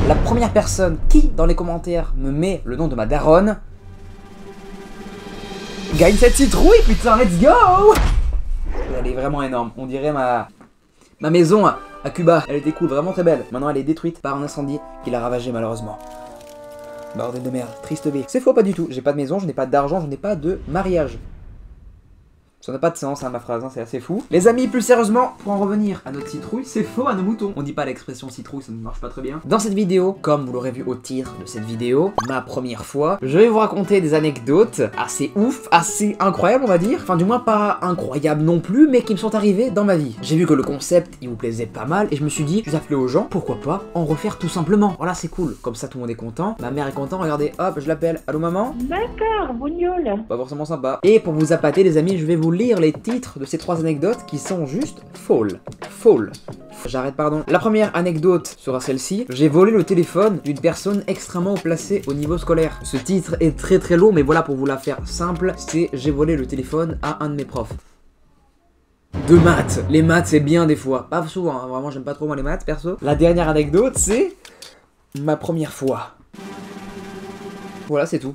La première personne qui, dans les commentaires, me met le nom de ma daronne, gagne cette citrouille, putain, let's go! Elle est vraiment énorme, on dirait ma maison à Cuba. Elle était cool, vraiment très belle. Maintenant elle est détruite par un incendie qui l'a ravagée malheureusement. Bordel de merde, triste vie. C'est faux, pas du tout, j'ai pas de maison, je n'ai pas d'argent, je n'ai pas de mariage. Ça n'a pas de sens, hein, ma phrase, hein, c'est assez fou. Les amis, plus sérieusement, pour en revenir à notre citrouille, c'est faux à nos moutons. On dit pas l'expression citrouille, ça ne marche pas très bien. Dans cette vidéo, comme vous l'aurez vu au titre de cette vidéo, ma première fois, je vais vous raconter des anecdotes assez ouf, assez incroyables on va dire. Enfin du moins pas incroyables non plus, mais qui me sont arrivées dans ma vie. J'ai vu que le concept, il vous plaisait pas mal, et je me suis dit, je vais appeler aux gens, pourquoi pas en refaire tout simplement. Voilà, c'est cool, comme ça tout le monde est content. Ma mère est contente, regardez, hop, je l'appelle. Allô maman? D'accord, bougnoule. Pas forcément sympa. Et pour vous appâter les amis, je vais vous lire les titres de ces 3 anecdotes qui sont juste folles. Folles. J'arrête, pardon. La première anecdote sera celle-ci. J'ai volé le téléphone d'une personne extrêmement haut placée au niveau scolaire. Ce titre est très long, mais voilà, pour vous la faire simple, c'est j'ai volé le téléphone à un de mes profs. De maths. Les maths, c'est bien des fois. Pas souvent, hein. Vraiment, j'aime pas trop moi les maths, perso. La dernière anecdote, c'est ma première fois. Voilà, c'est tout.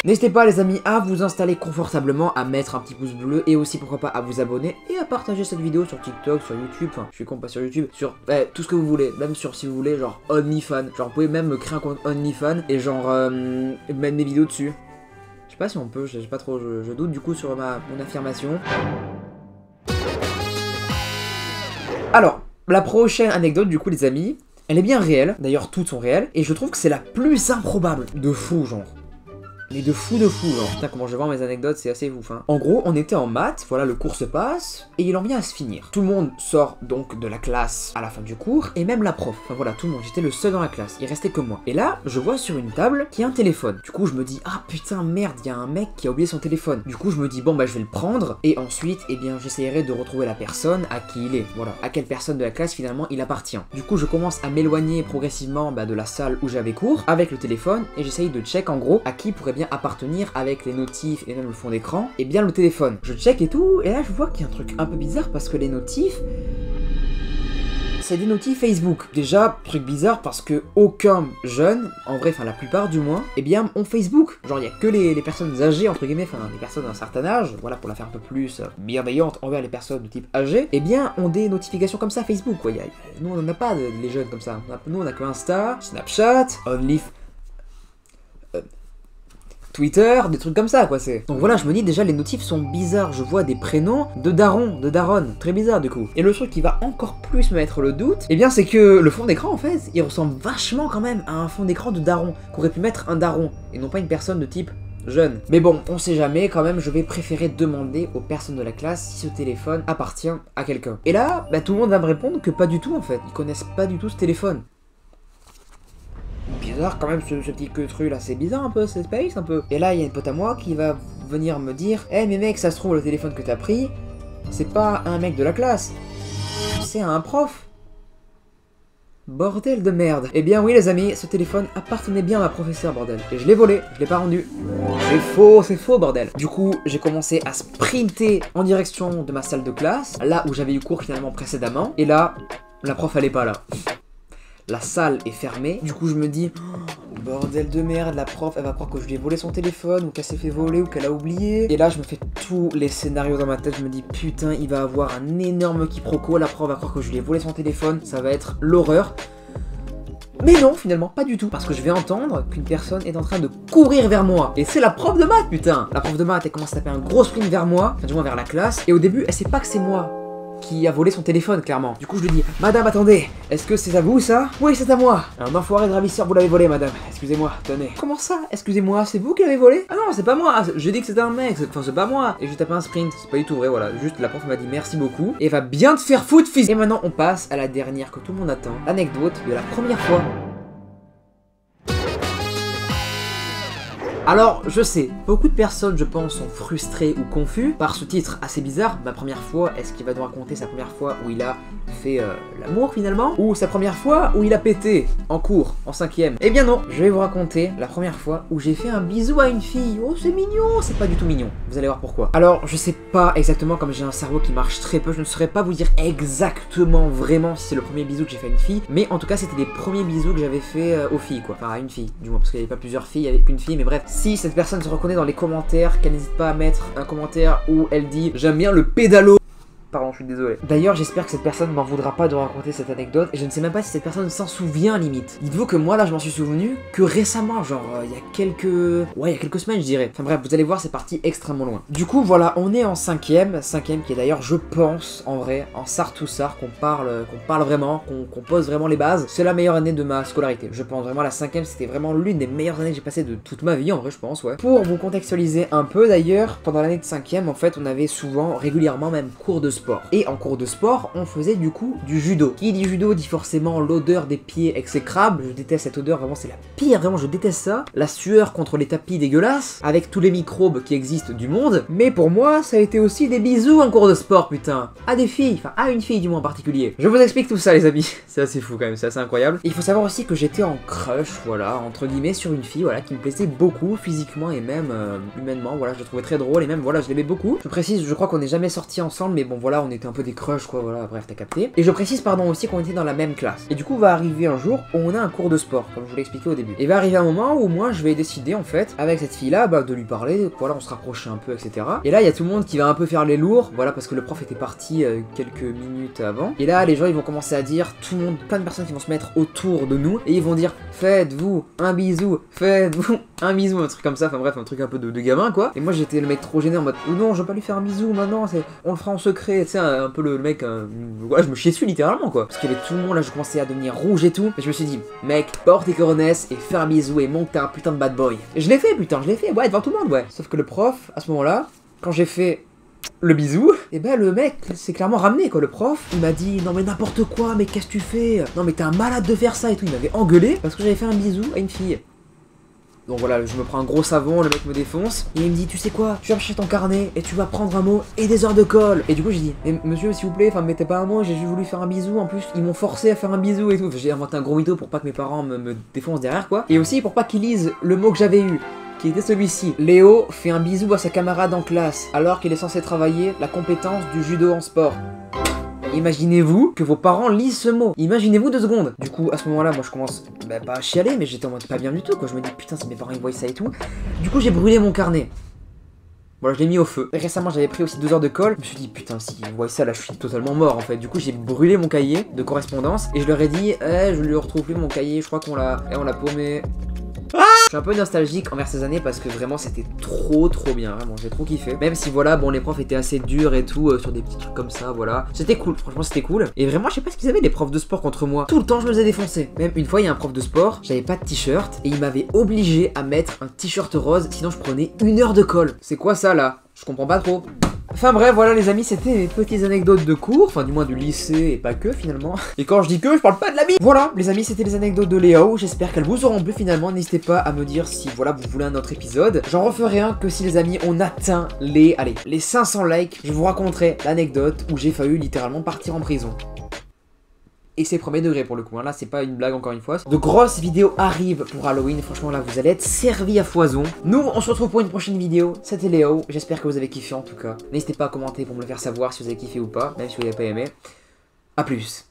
N'hésitez pas les amis à vous installer confortablement, à mettre un petit pouce bleu et aussi pourquoi pas à vous abonner et à partager cette vidéo sur TikTok, sur YouTube, enfin je suis con pas sur YouTube, sur tout ce que vous voulez, même sur si vous voulez genre OnlyFans, genre vous pouvez même me créer un compte OnlyFans et genre mettre mes vidéos dessus. Je sais pas si on peut, je sais pas trop, je doute du coup sur mon affirmation. Alors, la prochaine anecdote du coup les amis, elle est bien réelle, d'ailleurs toutes sont réelles, et je trouve que c'est la plus improbable, de fou genre. Mais de fou genre. Putain, comment je vais voir mes anecdotes, c'est assez ouf hein. En gros, on était en maths, voilà, le cours se passe, et il en vient à se finir. Tout le monde sort donc de la classe à la fin du cours, et même la prof. Enfin voilà, tout le monde, j'étais le seul dans la classe, il restait que moi. Et là, je vois sur une table qu'il y a un téléphone. Du coup, je me dis, ah putain, merde, il y a un mec qui a oublié son téléphone. Du coup, je me dis, bon bah je vais le prendre, et ensuite, eh bien, j'essayerai de retrouver la personne à qui il est. Voilà, à quelle personne de la classe finalement il appartient. Du coup, je commence à m'éloigner progressivement de la salle où j'avais cours, avec le téléphone, et j'essaye de check en gros à qui pourrait bien appartenir avec les notifs et même le fond d'écran, et bien le téléphone. Je check et tout, et là je vois qu'il y a un truc un peu bizarre parce que les notifs, c'est des notifs Facebook. Déjà, truc bizarre parce que aucun jeune, en vrai, enfin la plupart du moins, eh bien ont Facebook. Genre il y a que les personnes âgées, entre guillemets, enfin les personnes d'un certain âge, voilà pour la faire un peu plus bienveillante envers les personnes de type âgé, eh bien ont des notifications comme ça Facebook. Quoi. Nous on n'en a pas les jeunes comme ça. Nous on a que Insta, Snapchat, OnlyFans, Twitter, des trucs comme ça quoi c'est. Donc voilà, je me dis déjà les notifs sont bizarres, je vois des prénoms de daron, de daronne, très bizarre du coup. Et le truc qui va encore plus me mettre le doute, eh bien c'est que le fond d'écran en fait, il ressemble vachement quand même à un fond d'écran de daron, qu'aurait pu mettre un daron, et non pas une personne de type jeune. Mais bon, on sait jamais, quand même je vais préférer demander aux personnes de la classe si ce téléphone appartient à quelqu'un. Et là, tout le monde va me répondre que pas du tout en fait, ils connaissent pas du tout ce téléphone. Bizarre quand même ce petit queutru là, c'est bizarre un peu, c'est space un peu. Et là il y a une pote à moi qui va venir me dire « Eh mais mec, ça se trouve le téléphone que t'as pris, c'est pas un mec de la classe, c'est un prof. » Bordel de merde. Eh bien oui les amis, ce téléphone appartenait bien à ma professeure bordel. Et je l'ai volé, je l'ai pas rendu. C'est faux bordel. Du coup, j'ai commencé à sprinter en direction de ma salle de classe, là où j'avais eu cours finalement précédemment. Et là, la prof elle est pas là. La salle est fermée, du coup je me dis oh, bordel de merde, la prof elle va croire que je lui ai volé son téléphone ou qu'elle s'est fait voler ou qu'elle a oublié. Et là je me fais tous les scénarios dans ma tête, je me dis putain il va avoir un énorme quiproquo, la prof va croire que je lui ai volé son téléphone, ça va être l'horreur. Mais non, finalement, pas du tout. Parce que je vais entendre qu'une personne est en train de courir vers moi. Et c'est la prof de maths, putain. La prof de maths, elle commence à taper un gros sprint vers moi, enfin du moins vers la classe. Et au début, elle sait pas que c'est moi qui a volé son téléphone, clairement. Du coup, je lui dis, madame, attendez, est-ce que c'est à vous, ça? Oui, c'est à moi. Un enfoiré de ravisseur, vous l'avez volé, madame. Excusez-moi, tenez. Comment ça? Excusez-moi, c'est vous qui l'avez volé? Ah non, c'est pas moi. J'ai dit que c'était un mec, enfin, c'est pas moi. Et j'ai tapé un sprint, c'est pas du tout vrai, voilà. Juste, la prof m'a dit merci beaucoup. Et va bien te faire foutre, fils. Et maintenant, on passe à la dernière que tout le monde attend. L'anecdote de la première fois. Alors, je sais, beaucoup de personnes, je pense, sont frustrées ou confus par ce titre assez bizarre. Ma première fois, est-ce qu'il va nous raconter sa première fois où il a fait l'amour finalement? Ou sa première fois où il a pété en cours, en 5ème? Eh bien non, je vais vous raconter la première fois où j'ai fait un bisou à une fille. Oh, c'est mignon, c'est pas du tout mignon. Vous allez voir pourquoi. Alors, je sais pas exactement, comme j'ai un cerveau qui marche très peu, je ne saurais pas vous dire exactement vraiment si c'est le premier bisou que j'ai fait à une fille. Mais en tout cas, c'était les premiers bisous que j'avais fait aux filles, quoi. Enfin, à une fille, du moins, parce qu'il n'y avait pas plusieurs filles, il y avait qu'une fille, mais bref. Si cette personne se reconnaît dans les commentaires, qu'elle n'hésite pas à mettre un commentaire où elle dit « J'aime bien le pédalo ». Pardon, je suis désolé. D'ailleurs, j'espère que cette personne m'en voudra pas de raconter cette anecdote. Et je ne sais même pas si cette personne s'en souvient, limite. Dites-vous que moi, là, je m'en suis souvenu que récemment, genre, il y a quelques... Ouais, il y a quelques semaines, je dirais. Enfin bref, vous allez voir, c'est parti extrêmement loin. Du coup, voilà, on est en 5ème. 5ème qui est d'ailleurs, je pense, en vrai, en Sartousar, qu'on parle vraiment, qu'on pose vraiment les bases. C'est la meilleure année de ma scolarité. Je pense vraiment, la 5ème, c'était vraiment l'une des meilleures années que j'ai passées de toute ma vie, en vrai, je pense, ouais. Pour vous contextualiser un peu, d'ailleurs, pendant l'année de 5ème, en fait, on avait souvent, régulièrement même, cours de sport. Et en cours de sport, on faisait du coup du judo. Qui dit judo dit forcément l'odeur des pieds exécrables. Je déteste cette odeur, vraiment c'est la pire, vraiment je déteste ça. La sueur contre les tapis dégueulasses, avec tous les microbes qui existent du monde. Mais pour moi, ça a été aussi des bisous en cours de sport, putain. À des filles, enfin à une fille du moins en particulier. Je vous explique tout ça les amis, c'est assez fou quand même, c'est assez incroyable. Il faut savoir aussi que j'étais en crush, voilà, entre guillemets sur une fille, voilà, qui me plaisait beaucoup physiquement et même humainement, voilà, je la trouvais très drôle et même, voilà, je l'aimais beaucoup. Je précise, je crois qu'on n'est jamais sortis ensemble, mais bon voilà, on était un peu des crushs quoi, voilà, bref, t'as capté. Et je précise pardon aussi qu'on était dans la même classe. Et du coup va arriver un jour où on a un cours de sport, comme je vous l'ai expliqué au début. Et va arriver un moment où moi je vais décider en fait, avec cette fille là, bah, de lui parler, voilà, on se rapprochait un peu, etc. Et là il y a tout le monde qui va un peu faire les lourds, voilà, parce que le prof était parti quelques minutes avant. Et là les gens ils vont commencer à dire, tout le monde, plein de personnes qui vont se mettre autour de nous, et ils vont dire, faites-vous un bisou, faites-vous un bisou, un truc comme ça, enfin bref, un truc un peu de gamin quoi. Et moi j'étais le mec trop gêné en mode, oh non, je vais pas lui faire un bisou maintenant, on le fera en secret, tu sais, un peu le mec, voilà, je me chiais dessus littéralement quoi. Parce qu'il y avait tout le monde là, je commençais à devenir rouge et tout. Et je me suis dit, mec, porte tes coronesses et fais un bisou et monte, t'es un putain de bad boy. Et je l'ai fait, putain, je l'ai fait, ouais, devant tout le monde, ouais. Sauf que le prof, à ce moment-là, quand j'ai fait le bisou, et ben le mec s'est clairement ramené quoi, le prof, il m'a dit non mais n'importe quoi, mais qu'est-ce que tu fais? Non mais t'es un malade de faire ça et tout, il m'avait engueulé parce que j'avais fait un bisou à une fille. Donc voilà, je me prends un gros savon, le mec me défonce, et il me dit, tu sais quoi, tu vas chercher ton carnet, et tu vas prendre un mot et des heures de colle. Et du coup j'ai dit, eh, monsieur s'il vous plaît, enfin mettez pas un mot, j'ai juste voulu faire un bisou, en plus ils m'ont forcé à faire un bisou et tout. Enfin, j'ai inventé un gros mytho pour pas que mes parents me défoncent derrière quoi. Et aussi pour pas qu'ils lisent le mot que j'avais eu, qui était celui-ci. Léo fait un bisou à sa camarade en classe, alors qu'il est censé travailler la compétence du judo en sport. Imaginez-vous que vos parents lisent ce mot. Imaginez-vous 2 secondes. Du coup, à ce moment-là, moi je commence, bah, pas à chialer, mais j'étais en mode pas bien du tout, quoi. Je me dis, putain, si mes parents ils voient ça et tout. Du coup, j'ai brûlé mon carnet. Voilà, je l'ai mis au feu. Récemment, j'avais pris aussi 2 heures de colle. Je me suis dit, putain, si ils voient ça, là, je suis totalement mort, en fait. Du coup, j'ai brûlé mon cahier de correspondance. Et je leur ai dit, je lui retrouve plus mon cahier, je crois qu'on l'a paumé. Je suis un peu nostalgique envers ces années parce que vraiment c'était trop bien, vraiment j'ai trop kiffé. Même si voilà, bon les profs étaient assez durs et tout, sur des petits trucs comme ça, voilà. C'était cool, franchement c'était cool. Et vraiment je sais pas ce qu'ils avaient les profs de sport contre moi. Tout le temps je me les ai défoncés. Même une fois il y a un prof de sport, j'avais pas de t-shirt et il m'avait obligé à mettre un t-shirt rose, sinon je prenais 1 heure de colle. C'est quoi ça là? Je comprends pas trop. Enfin bref, voilà les amis, c'était mes petites anecdotes de cours, enfin du moins du lycée et pas que finalement. Et quand je dis que, je parle pas de la vie. Voilà les amis, c'était les anecdotes de Léo, j'espère qu'elles vous auront plu finalement. N'hésitez pas à me dire si voilà vous voulez un autre épisode. J'en referai un que si les amis on atteint les 500 likes, je vous raconterai l'anecdote où j'ai failli littéralement partir en prison. Et c'est premier degré pour le coup, hein. Là c'est pas une blague encore une fois. De grosses vidéos arrivent pour Halloween, franchement là vous allez être servis à foison. Nous on se retrouve pour une prochaine vidéo, c'était Léo, j'espère que vous avez kiffé en tout cas. N'hésitez pas à commenter pour me le faire savoir si vous avez kiffé ou pas, même si vous n'avez pas aimé. A plus.